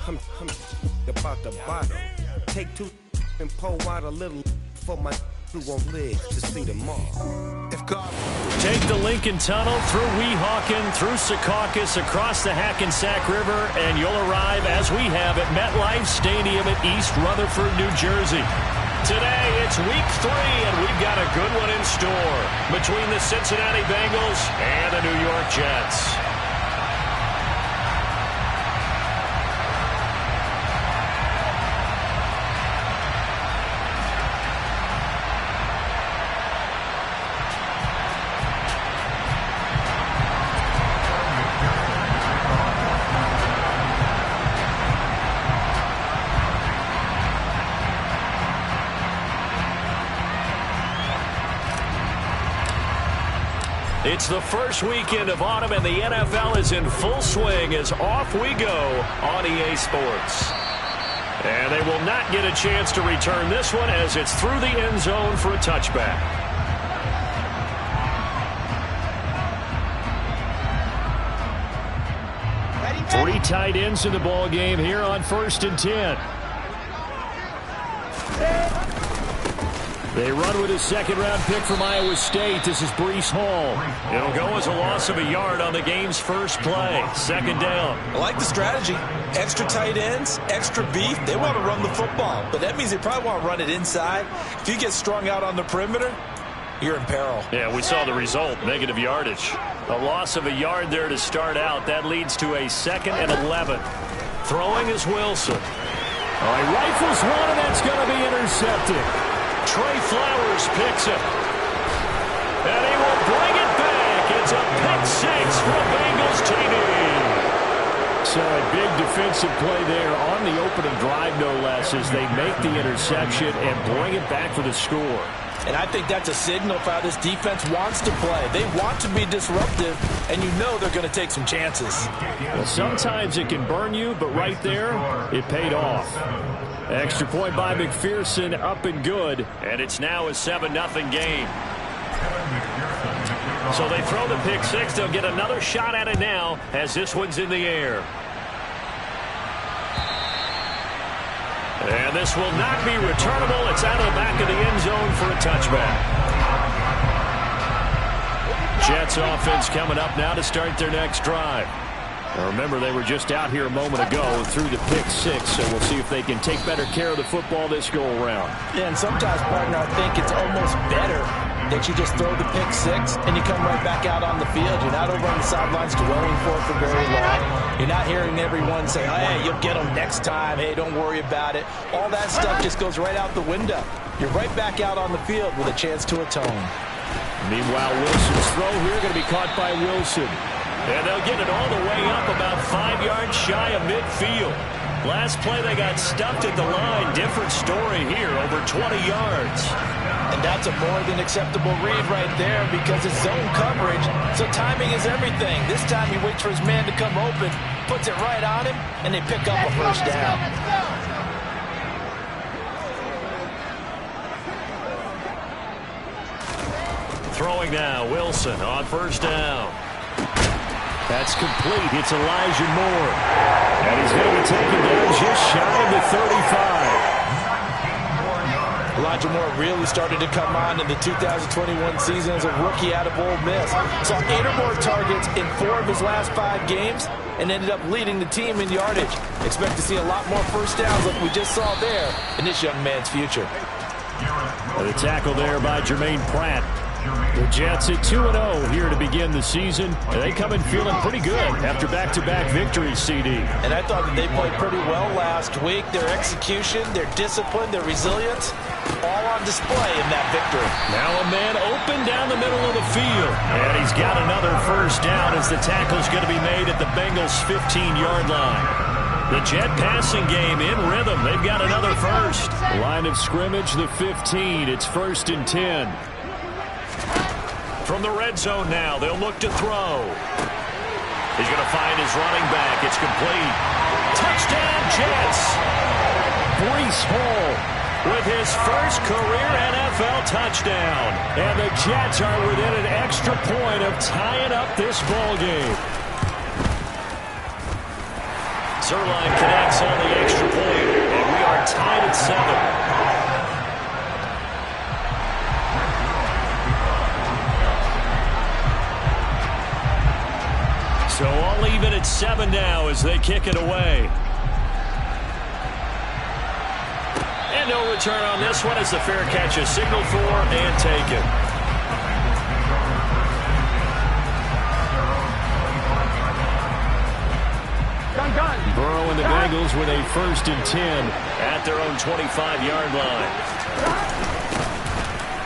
I'm about the bottom. Take two and pour out a little for my who won't live to see tomorrow. If God take the Lincoln Tunnel through Weehawken, through Secaucus, across the Hackensack River, and you'll arrive, as we have, at MetLife Stadium at East Rutherford, New Jersey. Today, it's week 3, and we've got a good one in store between the Cincinnati Bengals and the New York Jets. It's the first weekend of autumn, and the NFL is in full swing as off we go on EA Sports. And they will not get a chance to return this one as it's through the end zone for a touchback. Three tight ends in the ball game here on 1st and 10. They run with a second-round pick from Iowa State. This is Breece Hall. It'll go as a loss of a yard on the game's first play. 2nd down. I like the strategy. Extra tight ends, extra beef. They want to run the football, but that means they probably want to run it inside. If you get strung out on the perimeter, you're in peril. Yeah, we saw the result, negative yardage. A loss of a yard there to start out. That leads to a 2nd and 11. Throwing is Wilson. He rifles one, and that's going to be intercepted. Trey Flowers picks it. And he will bring it back. It's a pick 6 for Bengals TD. So a big defensive play there on the opening drive, no less, as they make the interception and bring it back for the score. And I think that's a signal for how this defense wants to play. They want to be disruptive, and you know they're going to take some chances. Well, sometimes it can burn you, but right there, it paid off. Extra point by McPherson, up and good. And it's now a 7-0 game. So they throw the pick 6. They'll get another shot at it now as this one's in the air. And this will not be returnable. It's out of the back of the end zone for a touchback. Jets offense coming up now to start their next drive. Now remember, they were just out here a moment ago through the pick 6, so we'll see if they can take better care of the football this go-around. Yeah, and sometimes, partner, I think it's almost better that you just throw the pick 6 and you come right back out on the field. You're not over on the sidelines dwelling for very long. You're not hearing everyone say, hey, you'll get them next time. Hey, don't worry about it. All that stuff just goes right out the window. You're right back out on the field with a chance to atone. Meanwhile, Wilson's throw here going to be caught by Wilson. And they'll get it all the way up about 5 yards shy of midfield. Last play they got stuffed at the line. Different story here, over 20 yards. And that's a more than acceptable read right there because it's zone coverage, so timing is everything. This time he waits for his man to come open, puts it right on him, and they pick up a first down. Throwing now, Wilson on 1st down. That's complete. It's Elijah Moore. And he's going to be taken down just shy of the 35. Elijah Moore really started to come on in the 2021 season as a rookie out of Ole Miss. Saw 8 or more targets in 4 of his last 5 games and ended up leading the team in yardage. Expect to see a lot more first downs like we just saw there in this young man's future. The tackle there by Jermaine Pratt. The Jets at 2-0 here to begin the season. They come in feeling pretty good after back-to-back victories, CD. And I thought that they played pretty well last week. Their execution, their discipline, their resilience, all on display in that victory. Now a man open down the middle of the field. And he's got another first down as the tackle's going to be made at the Bengals' 15-yard line. The Jet passing game in rhythm. They've got another first. Line of scrimmage, the 15. It's 1st and 10. From the red zone now, they'll look to throw. He's going to find his running back. It's complete. Touchdown, Jets. Breece Hall with his first career NFL touchdown. And the Jets are within an extra point of tying up this ball game. Zuerlein connects on the extra point, and we are tied at 7. So all even at 7 now as they kick it away. And no return on this one as the fair catch is signaled for and taken. Burrow and the Bengals with a 1st and 10 at their own 25-yard line.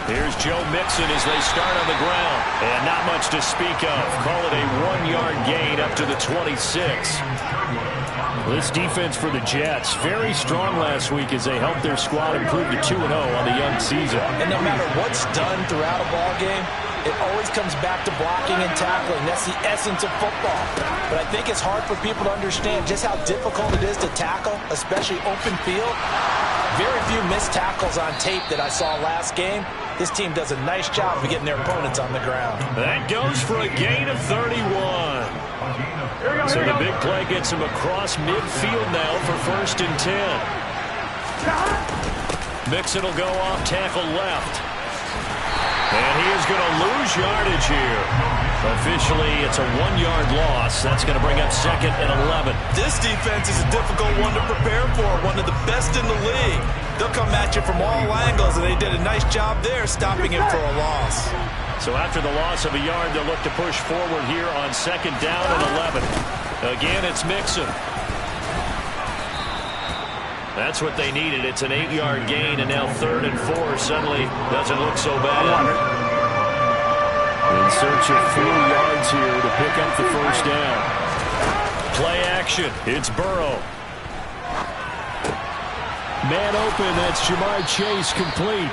Here's Joe Mixon as they start on the ground. And not much to speak of. Call it a 1-yard gain up to the 26. This defense for the Jets, very strong last week as they helped their squad improve to 2-0 on the young season. And no matter what's done throughout a ball game, it always comes back to blocking and tackling. That's the essence of football. But I think it's hard for people to understand just how difficult it is to tackle, especially open field. Very few missed tackles on tape that I saw last game. This team does a nice job of getting their opponents on the ground. That goes for a gain of 31. So the big play gets him across midfield now for 1st and 10. Mixon will go off tackle left. And he is going to lose yardage here. Officially, it's a 1-yard loss. That's going to bring up 2nd and 11. This defense is a difficult one to prepare for, one of the best in the league. They'll come at you from all angles, and they did a nice job there stopping him for a loss. So after the loss of a yard, they'll look to push forward here on 2nd down and 11. Again, it's Mixon. That's what they needed. It's an 8-yard gain, and now 3rd and 4 suddenly doesn't look so bad. In search of 4 yards here to pick up the 1st down. Play action. It's Burrow. Man open. That's Ja'Marr Chase complete.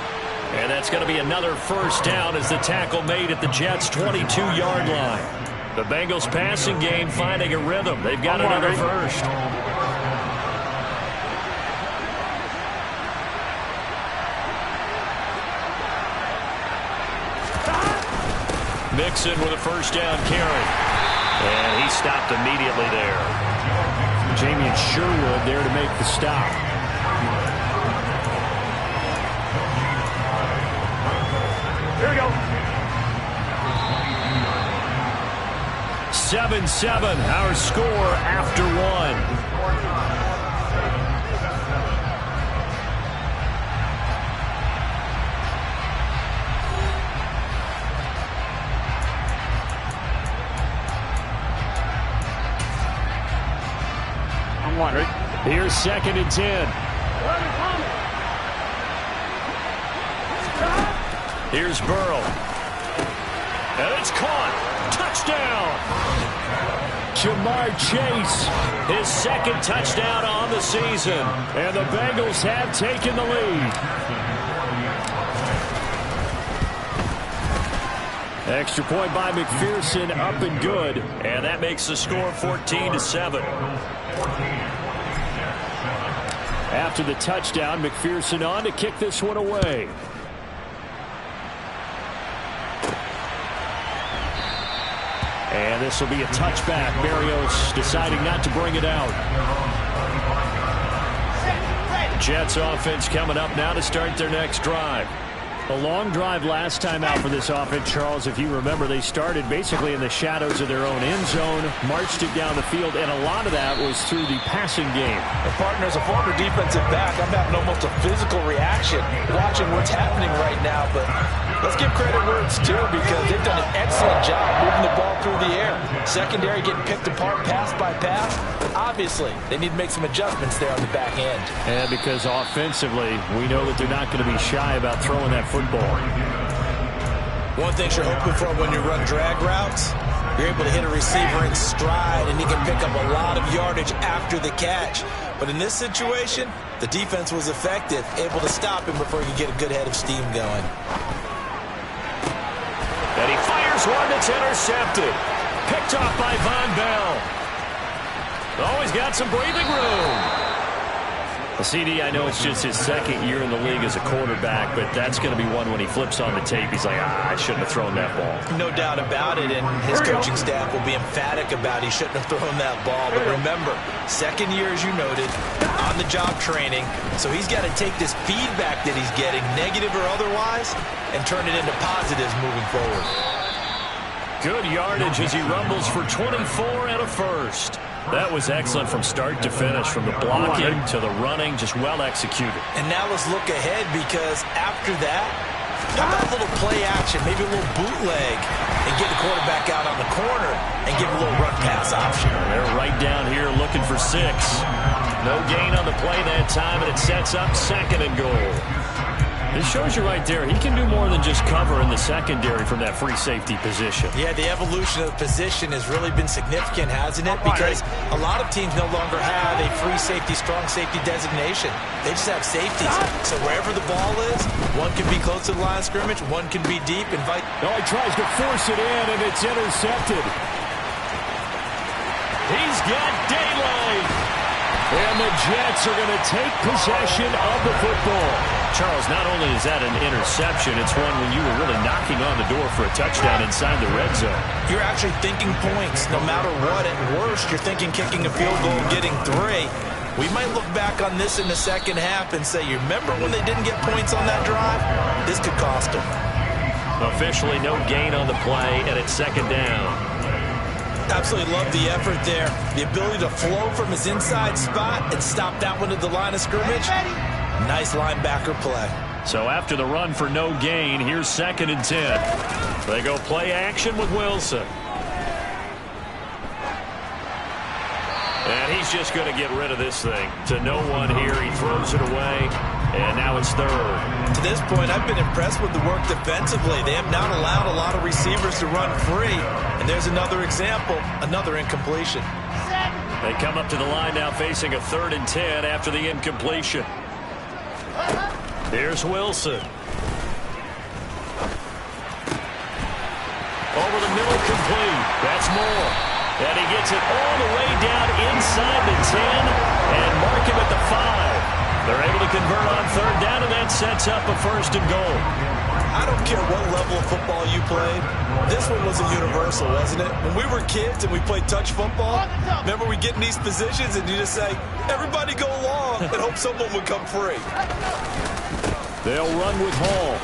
And that's going to be another 1st down as the tackle made at the Jets' 22-yard line. The Bengals passing game finding a rhythm. They've got another 1st. Mixon with a 1st down carry. And he stopped immediately there. Jamien Sherwood there to make the stop. Here we go. 7-7, our score after 1. Here's 2nd and 10. Here's Burrow. And it's caught. Touchdown. Ja'Marr Chase, his 2nd touchdown on the season. And the Bengals have taken the lead. Extra point by McPherson, up and good. And that makes the score 14-7. After the touchdown, McPherson on to kick this one away. And this will be a touchback. Berrios deciding not to bring it out. Jets offense coming up now to start their next drive. A long drive last time out for this offense, Charles. If you remember, they started basically in the shadows of their own end zone, marched it down the field, and a lot of that was through the passing game. The partner, as a former defensive back, I'm having almost a physical reaction watching what's happening right now. But let's give credit where it's due because they've done an excellent job moving the ball through the air. Secondary getting picked apart pass by pass. Obviously, they need to make some adjustments there on the back end. And because offensively, we know that they're not going to be shy about throwing that football. One thing you're hoping for when you run drag routes, you're able to hit a receiver in stride and he can pick up a lot of yardage after the catch. But in this situation, the defense was effective, able to stop him before he could get a good head of steam going. And he fires one that's intercepted. Picked off by Von Bell. Always got some breathing room. CD, I know it's just his second year in the league as a quarterback, but that's going to be one when he flips on the tape, he's like, I shouldn't have thrown that ball. No doubt about it, and his coaching staff will be emphatic about he shouldn't have thrown that ball. But remember, second year, as you noted, on-the-job training, so he's got to take this feedback that he's getting, negative or otherwise, and turn it into positives moving forward. Good yardage as he rumbles for 24 and a first. That was excellent from start to finish, from the blocking to the running, just well executed. And now let's look ahead, because after that, how about a little play action, maybe a little bootleg, and get the quarterback out on the corner and give him a little run pass option. They're right down here looking for 6. No gain on the play that time, and it sets up second and goal. This shows you right there, he can do more than just cover in the secondary from that free safety position. Yeah, the evolution of the position has really been significant, hasn't it? Because a lot of teams no longer have a free safety, strong safety designation. They just have safeties. So wherever the ball is, one can be close to the line of scrimmage, one can be deep. He tries to force it in, and it's intercepted. He's got daylight. And the Jets are going to take possession of the football. Charles, not only is that an interception, it's one when you were really knocking on the door for a touchdown inside the red zone. You're actually thinking points. No matter what, at worst, you're thinking kicking a field goal and getting 3. We might look back on this in the second half and say, you remember when they didn't get points on that drive? This could cost them. Officially no gain on the play, and it's second down. Absolutely love the effort there. The ability to flow from his inside spot and stop that one at the line of scrimmage. Nice linebacker play. So after the run for no gain, here's second and 10. They go play action with Wilson. And he's just going to get rid of this thing. To no one here, he throws it away. And now it's third. To this point, I've been impressed with the work defensively. They have not allowed a lot of receivers to run free. And there's another example, another incompletion. They come up to the line now facing a 3rd and 10 after the incompletion. Here's Wilson. Over the middle, complete. That's Moore. And he gets it all the way down inside the 10 and mark him at the 5. They're able to convert on 3rd down, and that sets up a 1st and goal. I don't care what level of football you played. This one was a universal, wasn't it? When we were kids and we played touch football, remember we get in these positions and you just say, everybody go along and hope someone would come free. They'll run with Hall.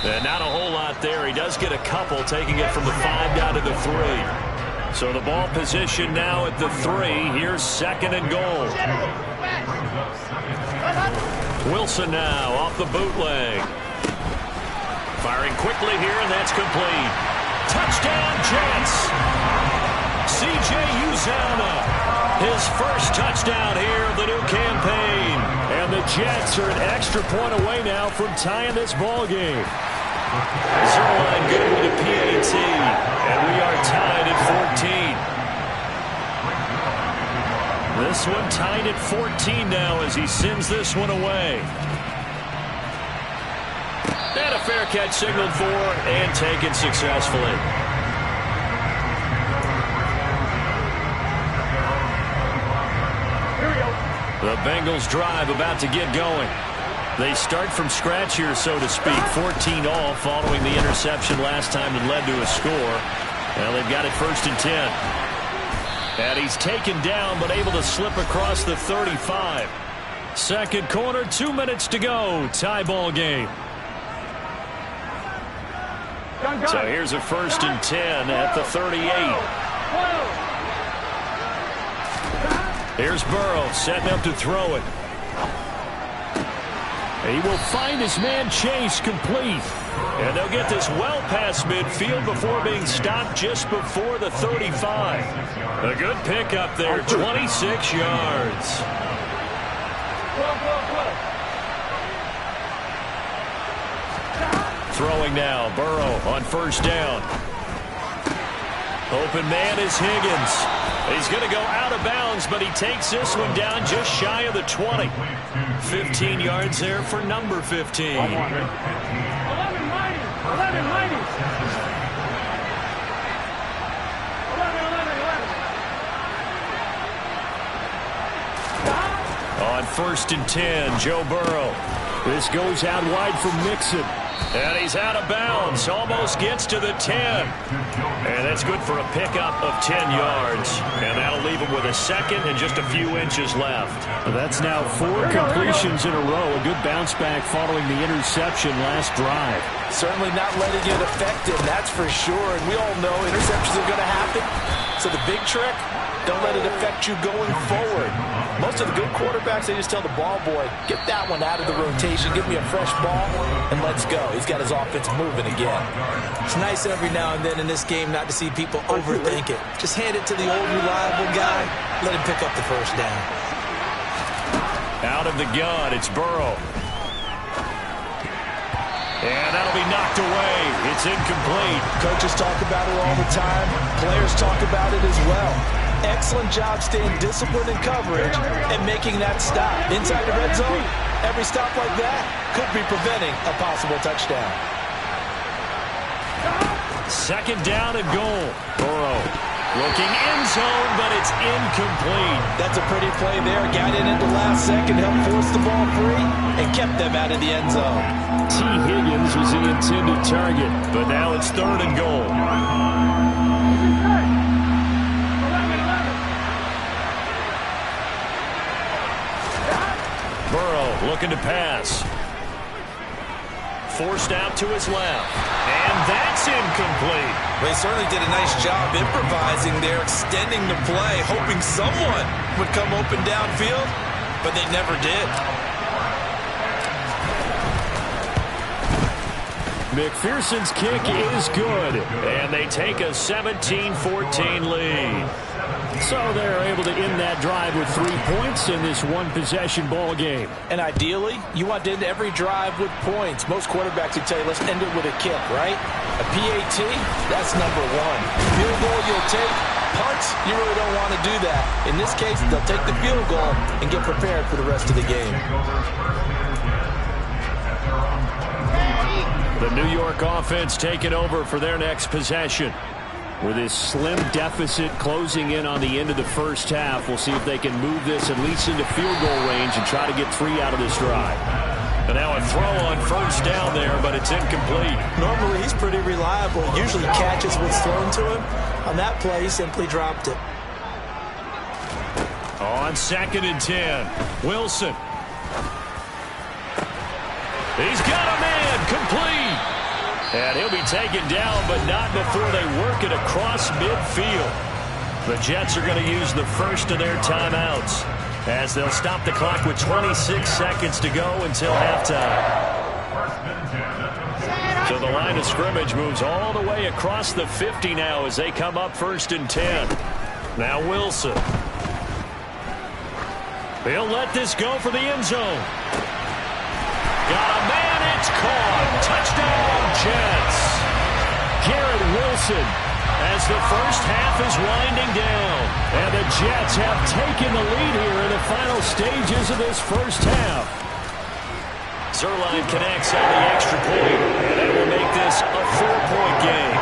And not a whole lot there. He does get a couple, taking it from the 5 down to the 3. So the ball position now at the 3. Here's second and goal. Wilson now off the bootleg. Firing quickly here, and that's complete. Touchdown, Jets. C.J. Uzomah, his first touchdown here of the new campaign. And the Jets are an extra point away now from tying this ball game. Zerline good with a PAT, and we are tied at 14. This one tied at 14 now as he sends this one away. And a fair catch signaled for and taken successfully. The Bengals drive about to get going. They start from scratch here, so to speak. 14 all following the interception last time that led to a score. Well, they've got it 1st and 10. And he's taken down, but able to slip across the 35. Second quarter, 2 minutes to go. Tie ball game. So here's a 1st and 10 at the 38. Here's Burrow setting up to throw it. He will find his man Chase complete. And they'll get this well past midfield before being stopped just before the 35. A good pickup there, 26 yards. Throwing now, Burrow on 1st down. Open man is Higgins. He's going to go out of bounds, but he takes this one down just shy of the 20. 15 yards there for number 15. 11 mighty. On 1st and 10, Joe Burrow. This goes out wide for Mixon. And he's out of bounds. Almost gets to the 10. And that's good for a pickup of 10 yards. And that'll leave him with a second and just a few inches left. That's now 4 completions in a row. A good bounce back following the interception last drive. Certainly not letting it affect him, that's for sure. And we all know interceptions are going to happen. So the big trick, don't let it affect you going forward. Most of the good quarterbacks, they just tell the ball boy, get that one out of the rotation, give me a fresh ball, and let's go. He's got his offense moving again. It's nice every now and then in this game not to see people overthink it. Just hand it to the old reliable guy, let him pick up the first down. Out of the gun, it's Burrow. And that'll be knocked away. It's incomplete. Coaches talk about it all the time. Players talk about it as well. Excellent job staying disciplined in coverage and making that stop. Inside the red zone, every stop like that could be preventing a possible touchdown. 2nd down and goal. Burrow looking end zone, but it's incomplete. That's a pretty play there. Got in at the last second, helped force the ball free, and kept them out of the end zone. T. Higgins was the intended target, but now it's 3rd and goal. Burrow looking to pass. Forced out to his left. And that's incomplete. They certainly did a nice job improvising there, extending the play, hoping someone would come open downfield, but they never did. McPherson's kick is good, and they take a 17-14 lead. So they're able to end that drive with 3 points in this one-possession ball game. And ideally, you want to end every drive with points. Most quarterbacks would tell you, let's end it with a kick, right? A PAT, that's number 1. Field goal you'll take. Punts, you really don't want to do that. In this case, they'll take the field goal and get prepared for the rest of the game. The New York offense taking over for their next possession. With this slim deficit closing in on the end of the first half, we'll see if they can move this at least into field goal range and try to get 3 out of this drive. And now a throw on 1st down there, but it's incomplete. Normally, he's pretty reliable. Usually catches what's thrown to him. On that play, he simply dropped it. On 2nd and 10, Wilson. He's got a man, complete. And he'll be taken down, but not before they work it across midfield. The Jets are going to use the first of their timeouts as they'll stop the clock with 26 seconds to go until halftime. So the line of scrimmage moves all the way across the 50 now as they come up 1st and 10. Now Wilson. He'll let this go for the end zone. Got a man, it's caught. Touchdown, Jets. Garrett Wilson as the first half is winding down. And the Jets have taken the lead here in the final stages of this first half. Zuerlein connects on the extra point, and that will make this a 4-point game.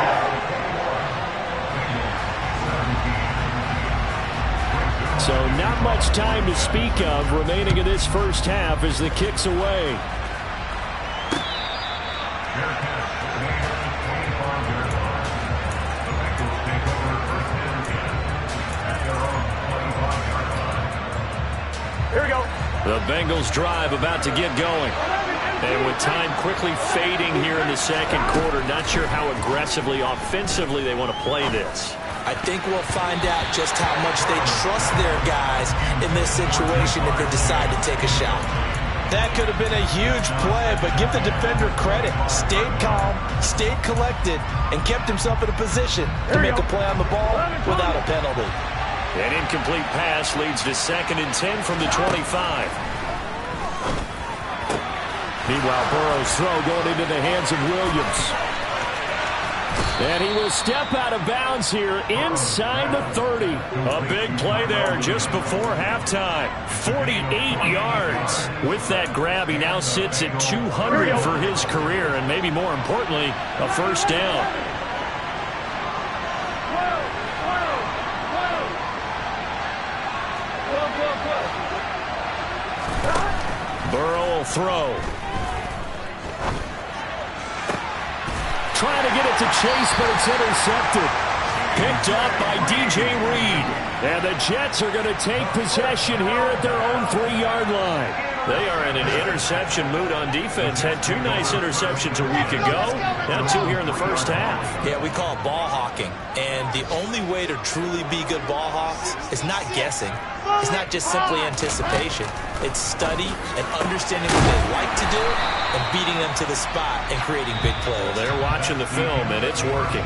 So not much time to speak of remaining in this first half as the kick's away. Here we go. The Bengals drive about to get going. And with time quickly fading here in the second quarter, not sure how aggressively, offensively they want to play this. I think we'll find out just how much they trust their guys in this situation if they decide to take a shot. That could have been a huge play, but give the defender credit. Stayed calm, stayed collected, and kept himself in a position to make a play on the ball without a penalty. An incomplete pass leads to 2nd and 10 from the 25. Meanwhile, Burrow's throw going into the hands of Williams. And he will step out of bounds here inside the 30. A big play there just before halftime. 48 yards. With that grab, he now sits at 200 for his career, and maybe more importantly, a first down. Burrow will throw. Trying to get it to Chase, but it's intercepted. Picked up by DJ Reed. And the Jets are going to take possession here at their own 3-yard line. They are in an interception mood on defense. Had 2 nice interceptions a week ago. Now 2 here in the first half. Yeah, we call it ball hawking. And the only way to truly be good ball hawks is not guessing. It's not just simply anticipation. It's study and understanding what they like to do and beating them to the spot and creating big plays. Well, they're watching the film, and it's working.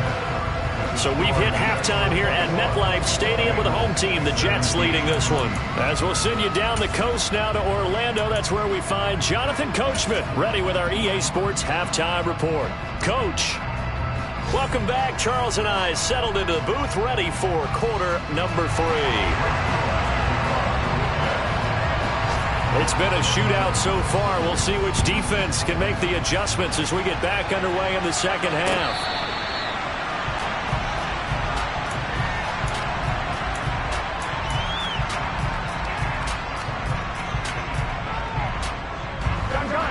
So we've hit halftime here at MetLife Stadium with the home team, the Jets, leading this one. As we'll send you down the coast now to Orlando, that's where we find Jonathan Coachman, ready with our EA Sports Halftime Report. Coach, welcome back. Charles and I settled into the booth, ready for quarter number 3. It's been a shootout so far. We'll see which defense can make the adjustments as we get back underway in the second half.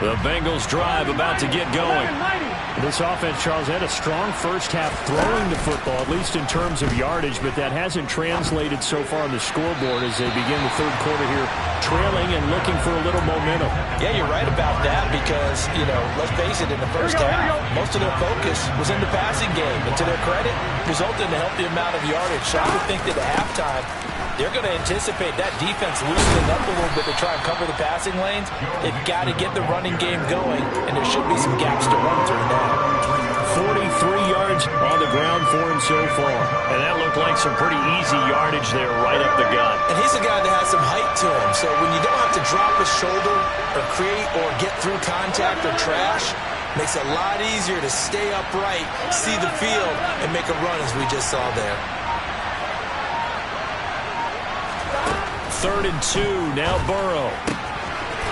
The Bengals drive about to get going. This offense, Charles, had a strong first half throwing the football, at least in terms of yardage, but that hasn't translated so far on the scoreboard as they begin the third quarter here, trailing and looking for a little momentum. Yeah, you're right about that because, let's face it, in the first half, most of their focus was in the passing game. And to their credit, resulted in a healthy amount of yardage. So I would think that at halftime, they're going to anticipate that defense loosening up a little bit to try and cover the passing lanes. They've got to get the running game going, and there should be some gaps to run through now. 43 yards on the ground for him so far. And that looked like some pretty easy yardage there right up the gut. And he's a guy that has some height to him, so when you don't have to drop a shoulder or create or get through contact or trash, makes it a lot easier to stay upright, see the field, and make a run as we just saw there. 3rd and 2, now Burrow.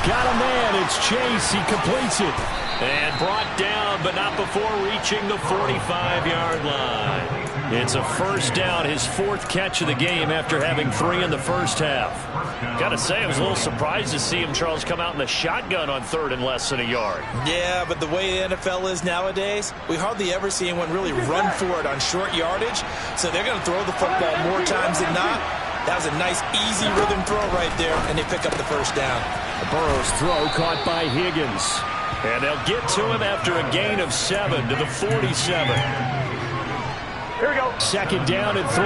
Got a man, it's Chase, he completes it. And brought down, but not before reaching the 45-yard line. It's a first down, his 4th catch of the game after having 3 in the first half. Got to say, I was a little surprised to see him, Charles, come out in the shotgun on 3rd and less than a yard. Yeah, but the way the NFL is nowadays, we hardly ever see anyone really run for it on short yardage. So they're going to throw the football more times than not. That was a nice, easy rhythm throw right there, and they pick up the first down. Burrow's throw caught by Higgins. And they'll get to him after a gain of 7 to the 47. Here we go. 2nd down and 3.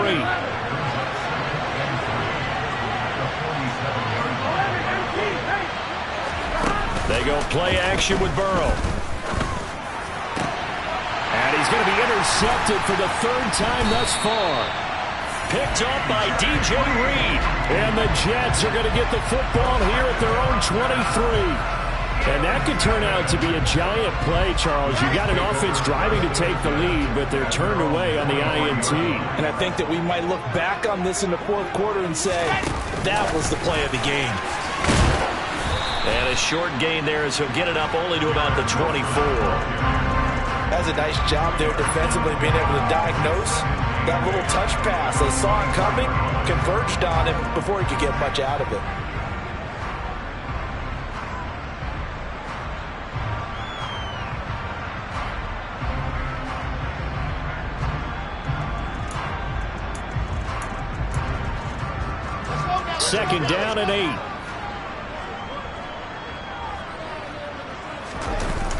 They go play action with Burrow. And he's going to be intercepted for the 3rd time thus far. Picked up by DJ Reed. And the Jets are going to get the football here at their own 23. And that could turn out to be a giant play, Charles. You got an offense driving to take the lead, but they're turned away on the INT. And I think that we might look back on this in the 4th quarter and say, that was the play of the game. And a short gain there as he'll get it up only to about the 24. That's a nice job there defensively, being able to diagnose that little touch pass. They saw it coming, converged on him before he could get much out of it. Second down and 8.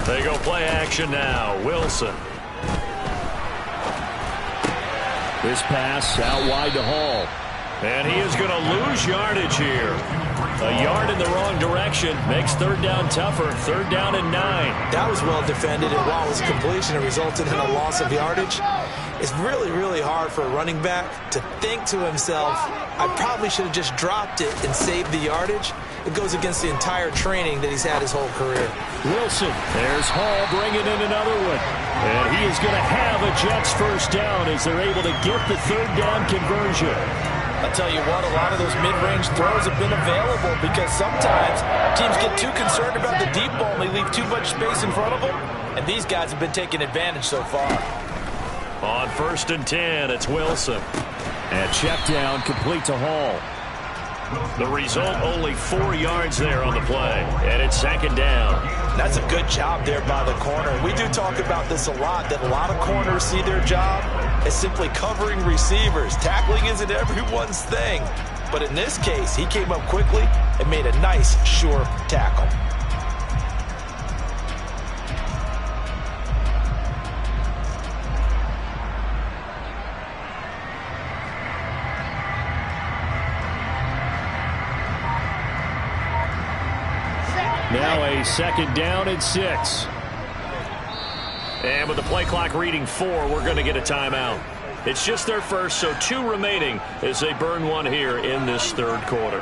They go play action now. Wilson. This pass out wide to Hall. And he is going to lose yardage here. A yard in the wrong direction makes 3rd down tougher. 3rd down and 9. That was well defended, and while it was completion, it resulted in a loss of yardage. It's really, really hard for a running back to think to himself, I probably should have just dropped it and saved the yardage. It goes against the entire training that he's had his whole career. Wilson, there's Hall bringing in another one. And he is going to have a Jets first down as they're able to get the 3rd down conversion. I'll tell you what, a lot of those mid-range throws have been available because sometimes teams get too concerned about the deep ball and they leave too much space in front of them. And these guys have been taking advantage so far. On 1st and 10, it's Wilson. And check down complete to Hall. The result, only 4 yards there on the play. And it's 2nd down. That's a good job there by the corner. We do talk about this a lot, that a lot of corners see their job as simply covering receivers. Tackling isn't everyone's thing. But in this case, he came up quickly and made a nice, sure tackle. Now a 2nd down and 6. And with the play clock reading 4, we're going to get a timeout. It's just their first, so 2 remaining as they burn one here in this 3rd quarter.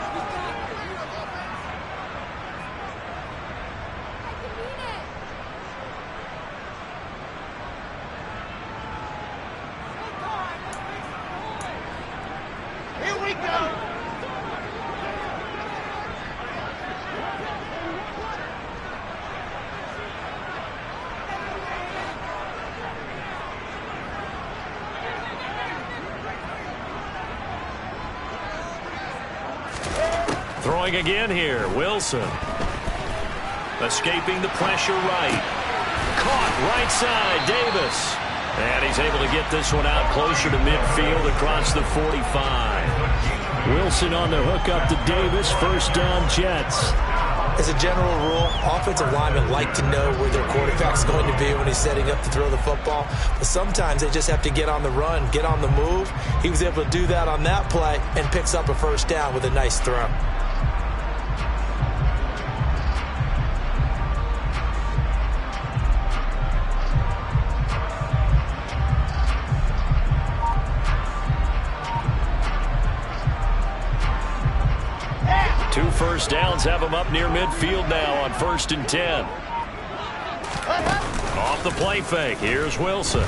Here we go. Throwing again here, Wilson. Escaping the pressure right. Caught right side, Davis. And he's able to get this one out closer to midfield across the 45. Wilson on the hook up to Davis. 1st down, Jets. As a general rule, offensive linemen like to know where their quarterback's going to be when he's setting up to throw the football. But sometimes they just have to get on the run, get on the move. He was able to do that on that play and picks up a 1st down with a nice throw. Two 1st downs have him up near midfield now on 1st and 10. Off the play fake. Here's Wilson.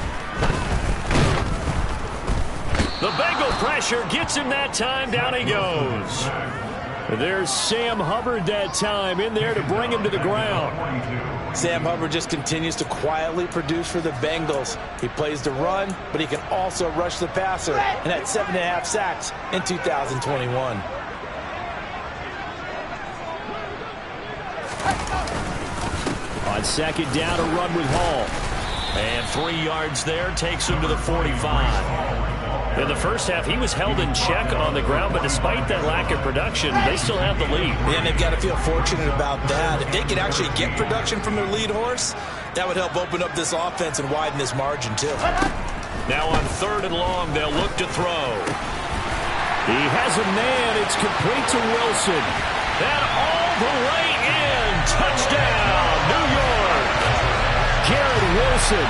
The Bengal pressure gets him that time. Down he goes. There's Sam Hubbard that time in there to bring him to the ground. Sam Hubbard just continues to quietly produce for the Bengals. He plays the run, but he can also rush the passer, and had 7.5 sacks in 2021. On 2nd down, a run with Hall. And 3 yards there takes him to the 45. In the first half, he was held in check on the ground, but despite that lack of production, they still have the lead. And they've got to feel fortunate about that. If they could actually get production from their lead horse, that would help open up this offense and widen this margin, too. Now on 3rd and long, they'll look to throw. He has a man. It's complete to Wilson. And all the way in. Touchdown, New York. Garrett Wilson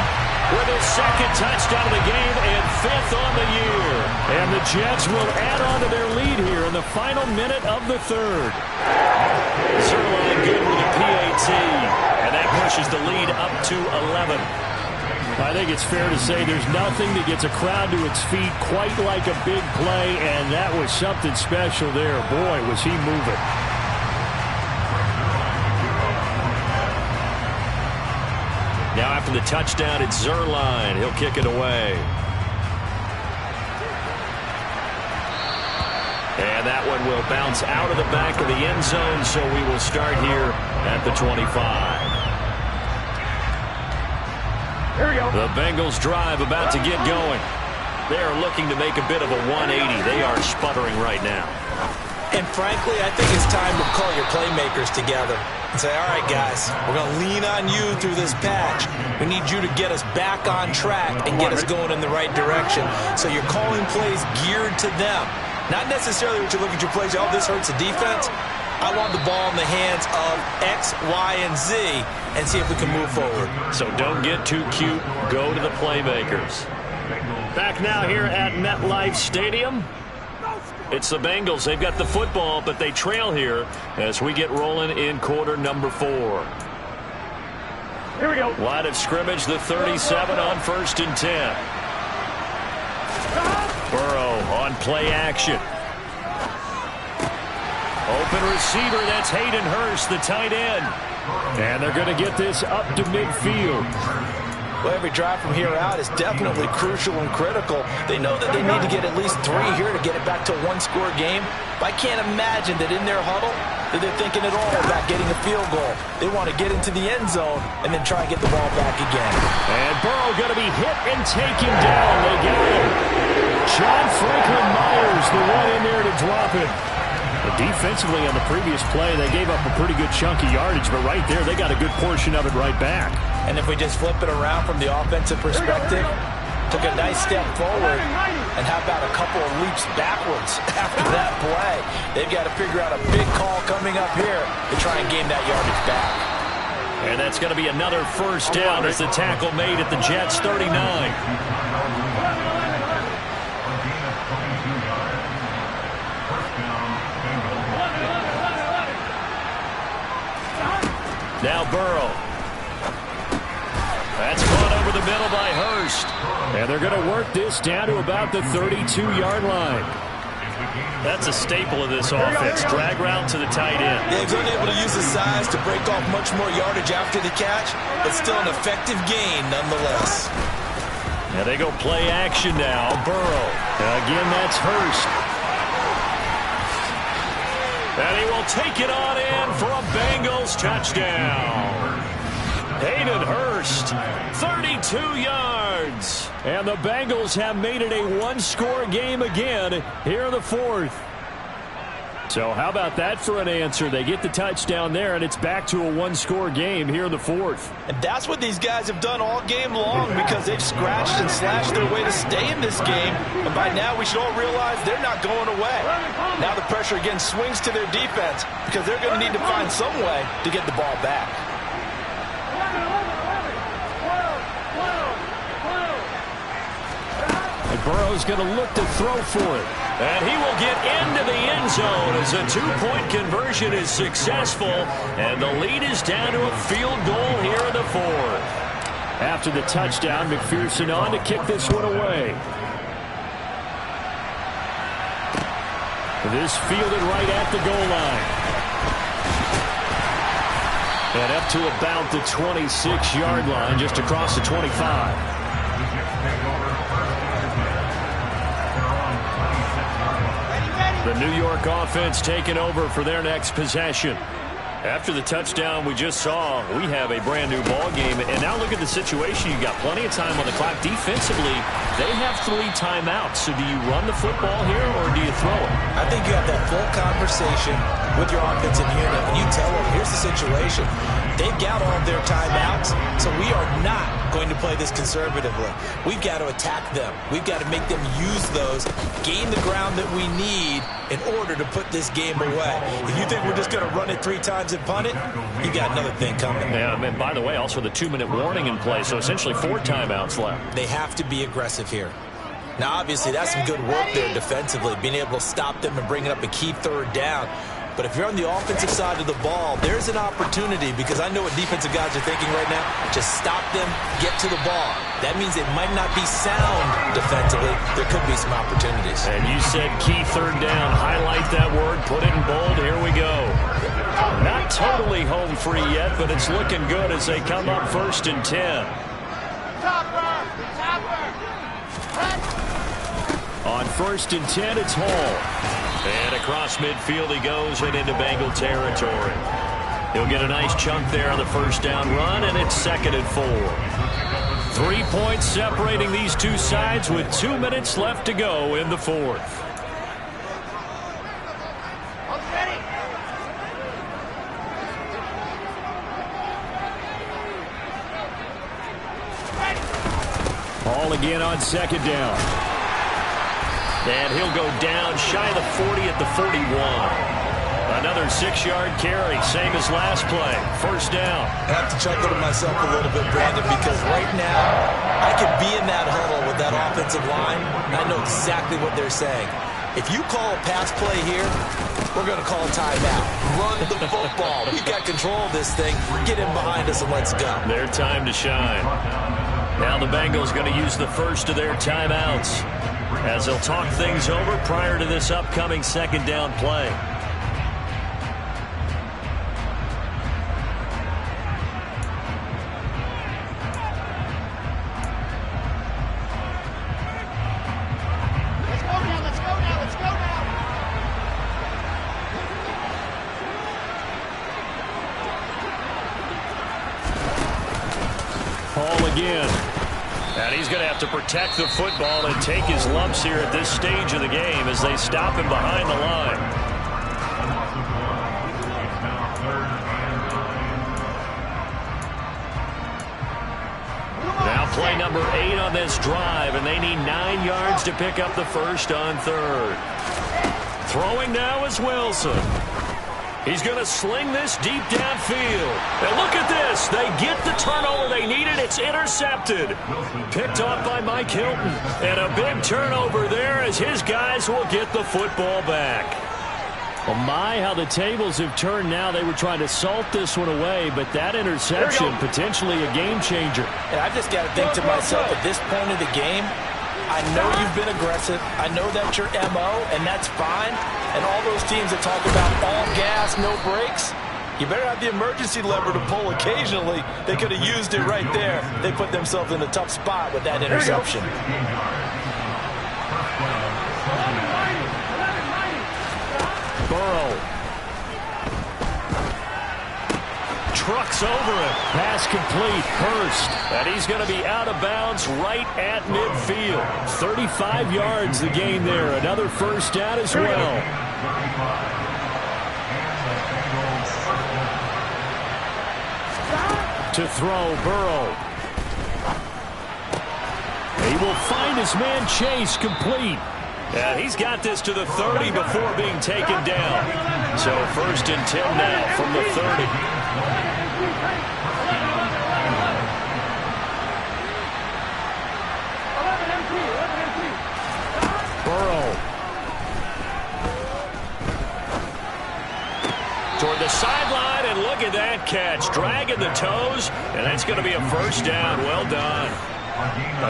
with his 2nd touchdown of the game and 5th on the year. And the Jets will add on to their lead here in the final minute of the 3rd. Zerline good with a PAT. And that pushes the lead up to 11. I think it's fair to say there's nothing that gets a crowd to its feet quite like a big play, and that was something special there. Boy, was he moving. Now after the touchdown, it's Zerline. He'll kick it away. And that one will bounce out of the back of the end zone, so we will start here at the 25. Here we go. The Bengals drive about to get going. They are looking to make a bit of a 180. They are sputtering right now. And frankly, I think it's time to call your playmakers together and say, all right, guys, we're going to lean on you through this patch. We need you to get us back on track and get us going in the right direction. So you're calling plays geared to them. Not necessarily what you look at your plays, oh, this hurts the defense. I want the ball in the hands of X, Y, and Z and see if we can move forward. So don't get too cute. Go to the playmakers. Back now here at MetLife Stadium. It's the Bengals. They've got the football, but they trail here as we get rolling in quarter number 4. Here we go. Line of scrimmage, the 37 on 1st and 10. Burrow on play action. Open receiver, that's Hayden Hurst, the tight end. And they're going to get this up to midfield. Well, every drive from here out is definitely crucial and critical. They know that they need to get at least 3 here to get it back to a one-score game. But I can't imagine that in their huddle that they're thinking at all about getting a field goal. They want to get into the end zone and then try and get the ball back again. And Burrow going to be hit and taken down. They got him. John Franklin Myers, the one in there to drop it. But defensively on the previous play, they gave up a pretty good chunk of yardage, but right there, they got a good portion of it right back. And if we just flip it around from the offensive perspective, took a nice step forward, and how about a couple of leaps backwards after that play? They've got to figure out a big call coming up here to try and gain that yardage back. And that's going to be another first down as the tackle made at the Jets' 39. Now Burrow. That's caught over the middle by Hurst. And they're going to work this down to about the 32-yard line. That's a staple of this offense. Drag route to the tight end. Yeah, he's unable to use his size to break off much more yardage after the catch, but still an effective gain nonetheless. Now they go play action now. Burrow. Again, that's Hurst. And he will take it on in for a Bengals touchdown. Hayden Hurst, 32 yards. And the Bengals have made it a one-score game again here in the fourth. So how about that for an answer? They get the touchdown there, and it's back to a one-score game here in the fourth. And that's what these guys have done all game long because they've scratched and slashed their way to stay in this game. And by now, we should all realize they're not going away. Now the pressure again swings to their defense because they're going to need to find some way to get the ball back. And Burrow's going to look to throw for it. And he will get into the end zone as a two-point conversion is successful. And the lead is down to a field goal here in the fourth. After the touchdown, McPherson on to kick this one away. This fielded right at the goal line. And up to about the 26-yard line, just across the 25. The New York offense taking over for their next possession. After the touchdown we just saw, we have a brand new ball game. And now look at the situation. You got plenty of time on the clock. Defensively, they have 3 timeouts. So do you run the football here or do you throw it? I think you have that full conversation with your offensive unit and you tell them, here's the situation. They've got all of their timeouts, so we are not going to play this conservatively. We've got to attack them. We've got to make them use those, gain the ground that we need in order to put this game away. If you think we're just going to run it 3 times and punt it, you got another thing coming. Yeah, and by the way, also the 2-minute warning in play, so essentially 4 timeouts left. They have to be aggressive here. Now, obviously, that's some good work there defensively, being able to stop them and bringing up a key 3rd down. But if you're on the offensive side of the ball, there's an opportunity because I know what defensive guys are thinking right now. Just stop them, get to the ball. That means it might not be sound defensively. There could be some opportunities. And you said key 3rd down. Highlight that word. Put it in bold. Here we go. Not totally home free yet, but it's looking good as they come up 1st and 10. On 1st and 10, it's Hall. And across midfield he goes and into Bengal territory. He'll get a nice chunk there on the 1st down run, and it's 2nd and 4. 3 points separating these two sides with 2 minutes left to go in the fourth. Hall again on 2nd down. And he'll go down shy of the 40 at the 41. Another 6-yard carry, same as last play. 1st down. I have to chuckle to myself a little bit, Brandon, because right now I could be in that huddle with that offensive line, and I know exactly what they're saying. If you call a pass play here, we're going to call a timeout. Run the football. We've got control of this thing. Get in behind us and let's go. Their time to shine. Now the Bengals going to use the first of their timeouts as they'll talk things over prior to this upcoming 2nd down play. Hall again. And he's going to have to protect the football and take his lumps here at this stage of the game as they stop him behind the line. Now play number 8 on this drive, and they need 9 yards to pick up the first on third. Throwing now is Wilson. He's going to sling this deep downfield. And look at this. They get the turnover they needed. It's intercepted. Picked off by Mike Hilton. And a big turnover there as his guys will get the football back. Well, my, how the tables have turned now. They were trying to salt this one away, but that interception, potentially a game changer. And I just got to think to myself, at this point of the game, I know you've been aggressive. I know that's your MO, and that's fine. And all those teams that talk about all gas, no brakes, you better have the emergency lever to pull occasionally. They could have used it right there. They put themselves in a tough spot with that interception. Burrow. Trucks over him. Pass complete. Hurst. And he's going to be out of bounds right at midfield. 35 yards the gain there. Another first down as well. To throw, Burrow. He will find his man Chase complete. And he's got this to the 30 before being taken down. So 1st and 10 now from the 30. Burrow. Toward the sideline, and look at that catch. Dragging the toes, and that's going to be a first down. Well done.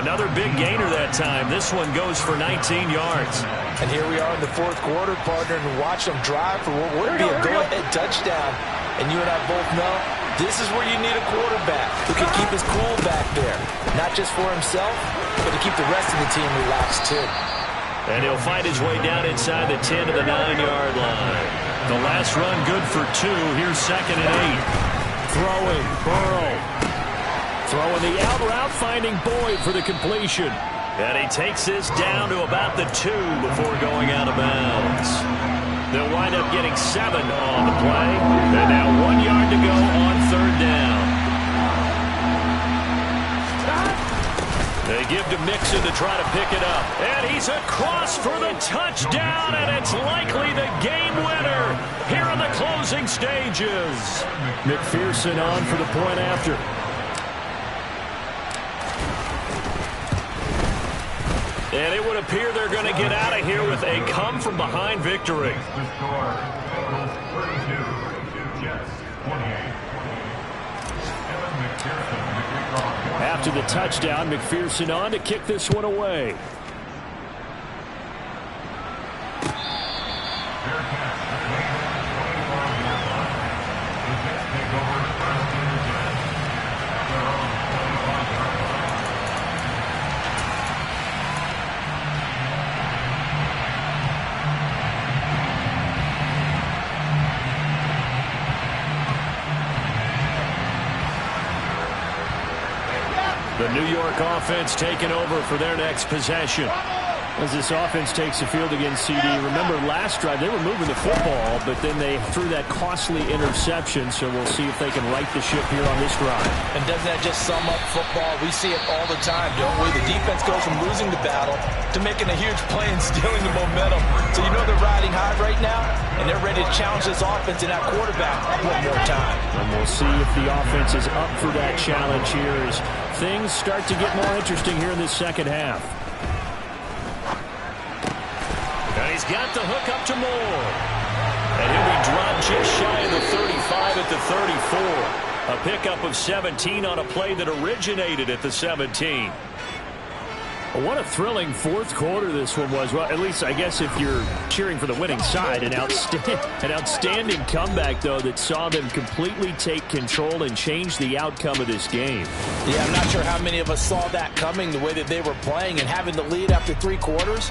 Another big gainer that time. This one goes for 19 yards. And here we are in the 4th quarter, partner, and watch them drive for what would be a go-ahead touchdown. And you and I both know this is where you need a quarterback who can keep his cool back there. Not just for himself, but to keep the rest of the team relaxed too. And he'll find his way down inside the 10 to the 9-yard line. The last run good for 2. Here's 2nd and 8. Throwing, Burrow. Throwing the out route, finding Boyd for the completion. And he takes this down to about the 2 before going out of bounds. They'll wind up getting 7 on the play. And now 1 yard to go on 3rd down. They give to Mixon to try to pick it up. And he's across for the touchdown, and it's likely the game winner here in the closing stages. McPherson on for the point after. And it would appear they're going to get out of here with a come-from-behind victory. After the touchdown, McPherson on to kick this one away. The New York offense taking over for their next possession. As this offense takes the field against CD, remember last drive they were moving the football, but then they threw that costly interception, so we'll see if they can right the ship here on this drive. And doesn't that just sum up football? We see it all the time, don't we? The defense goes from losing the battle to making a huge play and stealing the momentum. So you know they're riding high right now, and they're ready to challenge this offense and that quarterback one more time. And we'll see if the offense is up for that challenge here as things start to get more interesting here in this second half. And he's got the hook up to Moore. And he'll be dropped just shy of the 35 at the 34. A pickup of 17 on a play that originated at the 17. Well, what a thrilling 4th quarter this one was. Well, at least I guess if you're cheering for the winning side, an outstanding comeback, though, that saw them completely take control and change the outcome of this game. Yeah, I'm not sure how many of us saw that coming, the way that they were playing and having the lead after 3 quarters.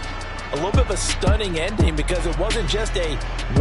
A little bit of a stunning ending because it wasn't just a one